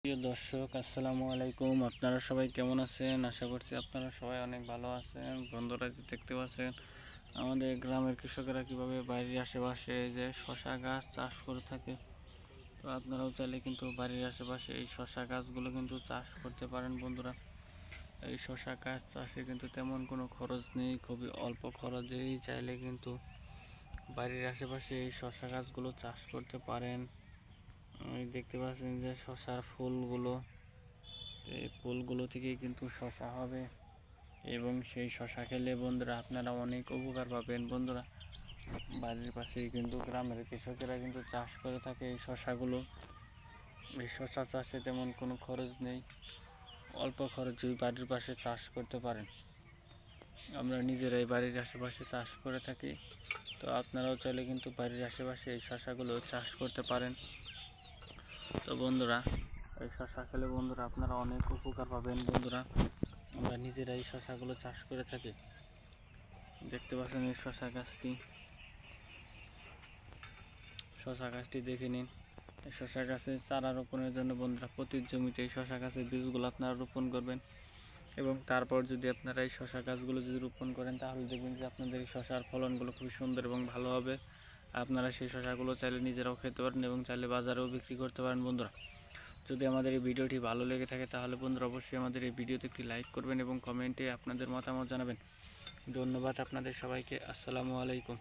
প্রিয় দর্শক, আসসালামু আলাইকুম। আপনারা সবাই কেমন আছেন? আশা করছি আপনারা সবাই অনেক ভালো আছেন। বন্ধুরা, যে দেখতে পাচ্ছেন আমাদের গ্রামের কৃষকেরা কিভাবে বাড়ির আশেপাশে যে শশা গাছ চাষ করে থাকে, তো আপনারাও চাইলে কিন্তু বাড়ির আশেপাশে এই শশা গাছগুলো কিন্তু চাষ করতে পারেন। বন্ধুরা, এই শশা গাছ চাষে কিন্তু তেমন কোনো খরচ নেই, খুবই অল্প খরচেই চাইলে কিন্তু বাড়ির আশেপাশে এই শশা গাছগুলো চাষ করতে পারেন। দেখতে পাচ্ছেন যে শশার ফুলগুলো, এই ফুলগুলো থেকেই কিন্তু শশা হবে এবং সেই শশা খেলে বন্ধুরা আপনারা অনেক উপকার পাবেন। বন্ধুরা, বাড়ির পাশেই কিন্তু গ্রামের কৃষকেরা কিন্তু চাষ করে থাকে এই শশাগুলো। এই শশা চাষে তেমন কোনো খরচ নেই, অল্প খরচেই বাড়ির পাশে চাষ করতে পারেন। আমরা নিজেরাই বাড়ির আশেপাশে চাষ করে থাকি, তো আপনারাও চাইলে কিন্তু বাড়ির আশেপাশে এই শশাগুলো চাষ করতে পারেন। তো বন্ধুরা, এই শশা খেলে বন্ধুরা আপনারা অনেক উপকার পাবেন। বন্ধুরা, আমরা নিজেরাই শশাগুলো চাষ করে থাকি। দেখতে পাচ্ছেন এই শশা গাছটি দেখে নিন। এই শশা গাছের চারা রোপণের জন্য বন্ধুরা প্রতি জমিতে এই শশা গাছের বীজগুলো আপনারা রোপণ করবেন এবং তারপর যদি আপনারা এই শশা গাছগুলো যদি রোপণ করেন, তাহলে দেখবেন যে আপনাদের এই শশার ফলনগুলো খুবই সুন্দর এবং ভালো হবে। আপনারা সেই শশাগুলো চাইলে নিজেরাও খেতে পারেন এবং চাইলে বাজারেও বিক্রি করতে পারেন। বন্ধুরা, যদি আমাদের এই ভিডিওটি ভালো লেগে থাকে তাহলে বন্ধুরা অবশ্যই আমাদের এই ভিডিওতে একটি লাইক করবেন এবং কমেন্টে আপনাদের মতামত জানাবেন। ধন্যবাদ আপনাদের সবাইকে। আসসালামু আলাইকুম।